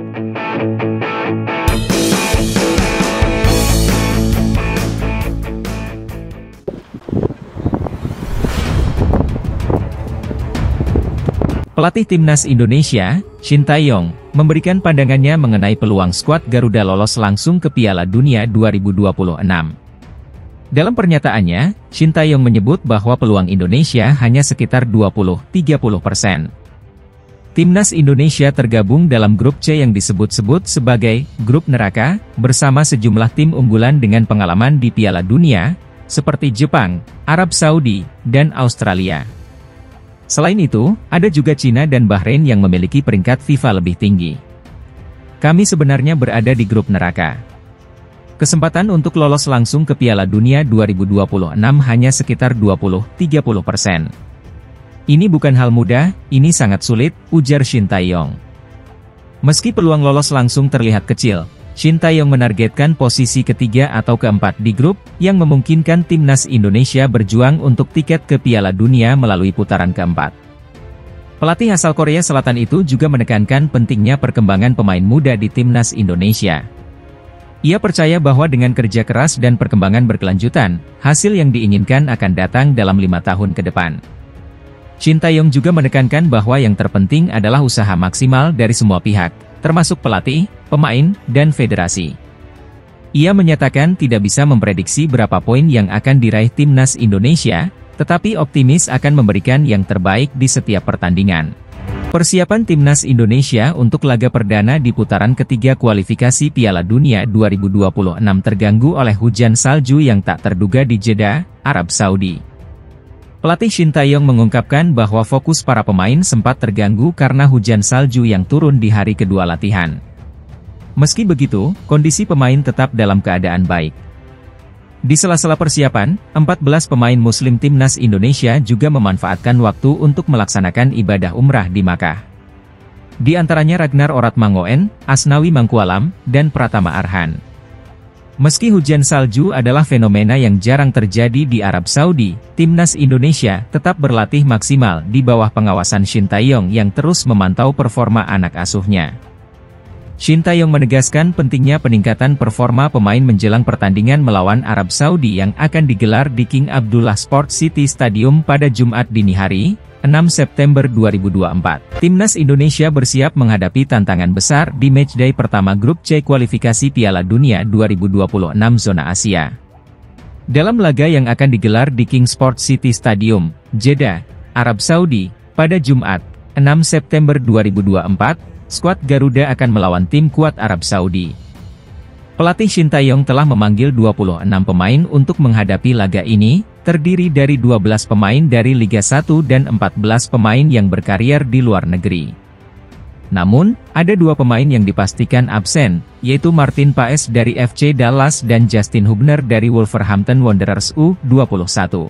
Pelatih Timnas Indonesia, Shin Tae-yong, memberikan pandangannya mengenai peluang skuad Garuda lolos langsung ke Piala Dunia 2026. Dalam pernyataannya, Shin Tae-yong menyebut bahwa peluang Indonesia hanya sekitar 20–30%. Timnas Indonesia tergabung dalam grup C yang disebut-sebut sebagai grup neraka, bersama sejumlah tim unggulan dengan pengalaman di Piala Dunia, seperti Jepang, Arab Saudi, dan Australia. Selain itu, ada juga Cina dan Bahrain yang memiliki peringkat FIFA lebih tinggi. Kami sebenarnya berada di grup neraka. Kesempatan untuk lolos langsung ke Piala Dunia 2026 hanya sekitar 20–30%. Ini bukan hal mudah, ini sangat sulit, ujar Shin Tae-yong. Meski peluang lolos langsung terlihat kecil, Shin Tae-yong menargetkan posisi ketiga atau keempat di grup, yang memungkinkan Timnas Indonesia berjuang untuk tiket ke Piala Dunia melalui putaran keempat. Pelatih asal Korea Selatan itu juga menekankan pentingnya perkembangan pemain muda di Timnas Indonesia. Ia percaya bahwa dengan kerja keras dan perkembangan berkelanjutan, hasil yang diinginkan akan datang dalam 5 tahun ke depan. Shin Tae-yong juga menekankan bahwa yang terpenting adalah usaha maksimal dari semua pihak, termasuk pelatih, pemain, dan federasi. Ia menyatakan tidak bisa memprediksi berapa poin yang akan diraih Timnas Indonesia, tetapi optimis akan memberikan yang terbaik di setiap pertandingan. Persiapan Timnas Indonesia untuk laga perdana di putaran ketiga kualifikasi Piala Dunia 2026 terganggu oleh hujan salju yang tak terduga di Jeddah, Arab Saudi. Pelatih Shin Tae-yong mengungkapkan bahwa fokus para pemain sempat terganggu karena hujan salju yang turun di hari kedua latihan. Meski begitu, kondisi pemain tetap dalam keadaan baik. Di sela-sela persiapan, 14 pemain Muslim Timnas Indonesia juga memanfaatkan waktu untuk melaksanakan ibadah umrah di Makkah. Di antaranya Ragnar Oratmangoen, Asnawi Mangkualam, dan Pratama Arhan. Meski hujan salju adalah fenomena yang jarang terjadi di Arab Saudi, Timnas Indonesia tetap berlatih maksimal di bawah pengawasan Shin Tae-yong yang terus memantau performa anak asuhnya. Shin Tae-yong menegaskan pentingnya peningkatan performa pemain menjelang pertandingan melawan Arab Saudi yang akan digelar di King Abdullah Sports City Stadium pada Jumat dini hari, 6 September 2024. Timnas Indonesia bersiap menghadapi tantangan besar di matchday pertama grup C kualifikasi Piala Dunia 2026 zona Asia. Dalam laga yang akan digelar di King Sports City Stadium, Jeddah, Arab Saudi, pada Jumat, 6 September 2024, skuad Garuda akan melawan tim kuat Arab Saudi. Pelatih Shin Tae-yong telah memanggil 26 pemain untuk menghadapi laga ini, terdiri dari 12 pemain dari Liga 1 dan 14 pemain yang berkarier di luar negeri. Namun, ada 2 pemain yang dipastikan absen, yaitu Martin Paes dari FC Dallas dan Justin Hubner dari Wolverhampton Wanderers U21.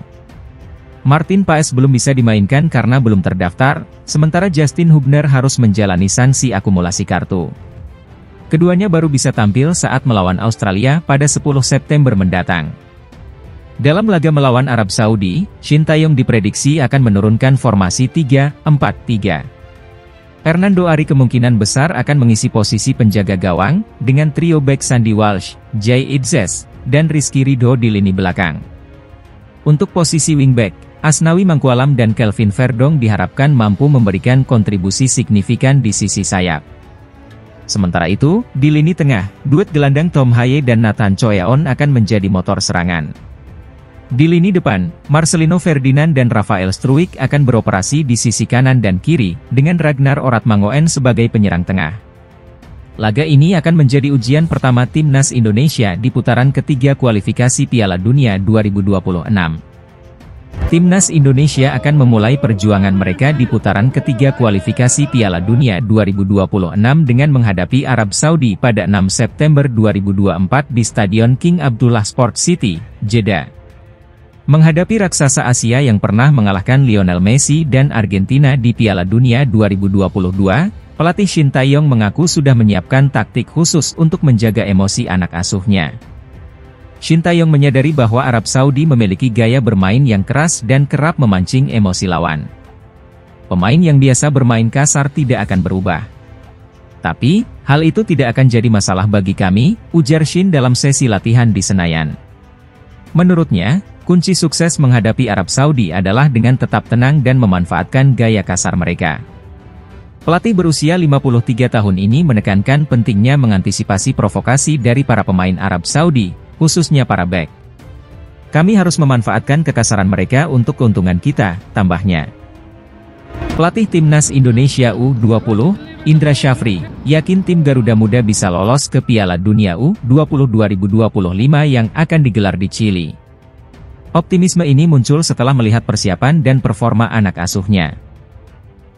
Martin Paes belum bisa dimainkan karena belum terdaftar, sementara Justin Hubner harus menjalani sanksi akumulasi kartu. Keduanya baru bisa tampil saat melawan Australia pada 10 September mendatang. Dalam laga melawan Arab Saudi, Shin Tae-yong diprediksi akan menurunkan formasi 3-4-3. Hernando Ari kemungkinan besar akan mengisi posisi penjaga gawang, dengan trio bek Sandy Walsh, Jay Idzes, dan Rizky Ridho di lini belakang. Untuk posisi wingback, Asnawi Mangkualam dan Kelvin Verdong diharapkan mampu memberikan kontribusi signifikan di sisi sayap. Sementara itu, di lini tengah, duet gelandang Tom Haye dan Nathan Choeon akan menjadi motor serangan. Di lini depan, Marcelino Ferdinand dan Rafael Struijk akan beroperasi di sisi kanan dan kiri, dengan Ragnar Oratmangoen sebagai penyerang tengah. Laga ini akan menjadi ujian pertama Timnas Indonesia di putaran ketiga kualifikasi Piala Dunia 2026. Timnas Indonesia akan memulai perjuangan mereka di putaran ketiga kualifikasi Piala Dunia 2026 dengan menghadapi Arab Saudi pada 6 September 2024 di Stadion King Abdullah Sports City, Jeddah. Menghadapi raksasa Asia yang pernah mengalahkan Lionel Messi dan Argentina di Piala Dunia 2022, pelatih Shin Tae-yong mengaku sudah menyiapkan taktik khusus untuk menjaga emosi anak asuhnya. Shin Tae-yong menyadari bahwa Arab Saudi memiliki gaya bermain yang keras dan kerap memancing emosi lawan. Pemain yang biasa bermain kasar tidak akan berubah. Tapi, hal itu tidak akan jadi masalah bagi kami, ujar Shin dalam sesi latihan di Senayan. Menurutnya, kunci sukses menghadapi Arab Saudi adalah dengan tetap tenang dan memanfaatkan gaya kasar mereka. Pelatih berusia 53 tahun ini menekankan pentingnya mengantisipasi provokasi dari para pemain Arab Saudi, khususnya para bek. Kami harus memanfaatkan kekasaran mereka untuk keuntungan kita, tambahnya. Pelatih Timnas Indonesia U20, Indra Syafri, yakin tim Garuda Muda bisa lolos ke Piala Dunia U20 2025 yang akan digelar di Chili. Optimisme ini muncul setelah melihat persiapan dan performa anak asuhnya.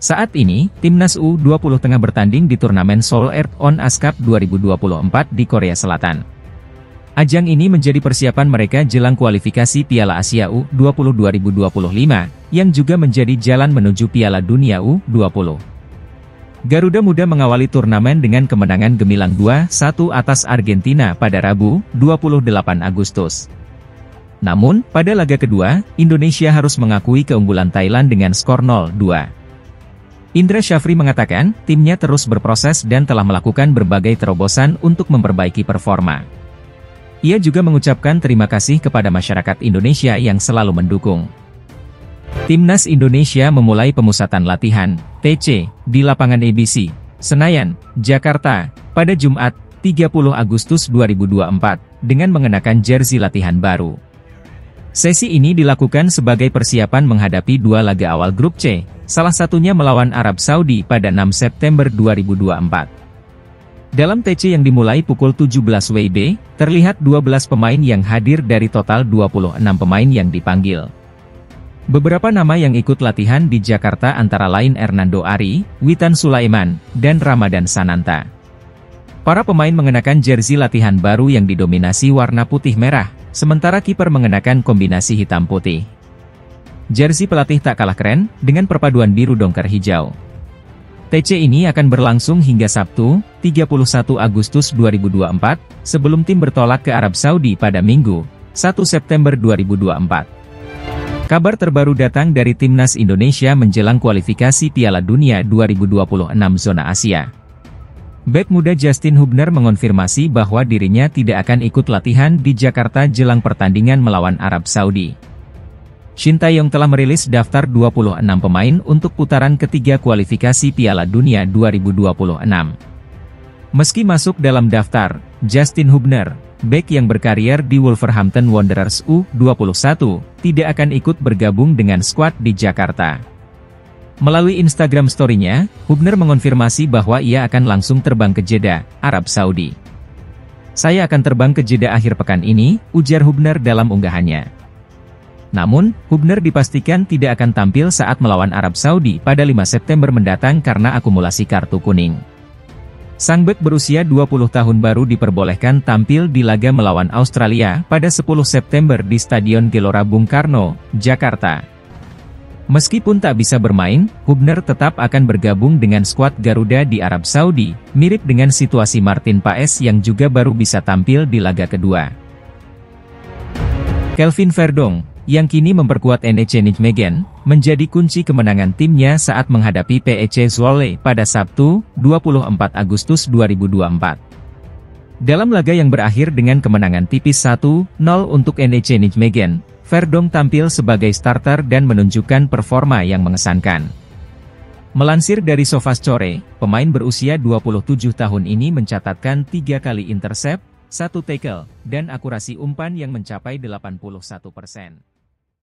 Saat ini, Timnas U20 tengah bertanding di turnamen Seoul Earth On Ice Cup 2024 di Korea Selatan. Ajang ini menjadi persiapan mereka jelang kualifikasi Piala Asia U20 2025, yang juga menjadi jalan menuju Piala Dunia U20. Garuda Muda mengawali turnamen dengan kemenangan gemilang 2-1 atas Argentina pada Rabu, 28 Agustus. Namun, pada laga kedua, Indonesia harus mengakui keunggulan Thailand dengan skor 0-2. Indra Syafri mengatakan, timnya terus berproses dan telah melakukan berbagai terobosan untuk memperbaiki performa. Ia juga mengucapkan terima kasih kepada masyarakat Indonesia yang selalu mendukung. Timnas Indonesia memulai pemusatan latihan, TC, di lapangan ABC, Senayan, Jakarta, pada Jumat, 30 Agustus 2024, dengan mengenakan jersey latihan baru. Sesi ini dilakukan sebagai persiapan menghadapi dua laga awal grup C, salah satunya melawan Arab Saudi pada 6 September 2024. Dalam TC yang dimulai pukul 17 WIB, terlihat 12 pemain yang hadir dari total 26 pemain yang dipanggil. Beberapa nama yang ikut latihan di Jakarta antara lain Hernando Ari, Witan Sulaiman, dan Ramadan Sananta. Para pemain mengenakan jersey latihan baru yang didominasi warna putih merah, sementara kiper mengenakan kombinasi hitam putih. Jersey pelatih tak kalah keren, dengan perpaduan biru dongker hijau. TC ini akan berlangsung hingga Sabtu, 31 Agustus 2024, sebelum tim bertolak ke Arab Saudi pada Minggu, 1 September 2024. Kabar terbaru datang dari Timnas Indonesia menjelang kualifikasi Piala Dunia 2026 zona Asia. Bek muda Justin Hubner mengonfirmasi bahwa dirinya tidak akan ikut latihan di Jakarta jelang pertandingan melawan Arab Saudi. Shin Tae-yong telah merilis daftar 26 pemain untuk putaran ketiga kualifikasi Piala Dunia 2026. Meski masuk dalam daftar, Justin Hubner, bek yang berkarier di Wolverhampton Wanderers U21, tidak akan ikut bergabung dengan skuad di Jakarta. Melalui Instagram story-nya, Hubner mengonfirmasi bahwa ia akan langsung terbang ke Jeddah, Arab Saudi. "Saya akan terbang ke Jeddah akhir pekan ini," ujar Hubner dalam unggahannya. Namun, Hubner dipastikan tidak akan tampil saat melawan Arab Saudi pada 5 September mendatang karena akumulasi kartu kuning. Sang bek berusia 20 tahun baru diperbolehkan tampil di laga melawan Australia pada 10 September di Stadion Gelora Bung Karno, Jakarta. Meskipun tak bisa bermain, Hubner tetap akan bergabung dengan skuad Garuda di Arab Saudi, mirip dengan situasi Martin Paes yang juga baru bisa tampil di laga kedua. Kelvin Verdong, yang kini memperkuat NEC Nijmegen, menjadi kunci kemenangan timnya saat menghadapi PEC Zwolle pada Sabtu, 24 Agustus 2024. Dalam laga yang berakhir dengan kemenangan tipis 1-0 untuk NEC Nijmegen, Verdong tampil sebagai starter dan menunjukkan performa yang mengesankan. Melansir dari Sofascore, pemain berusia 27 tahun ini mencatatkan 3 kali intercept, 1 tackle, dan akurasi umpan yang mencapai 81%.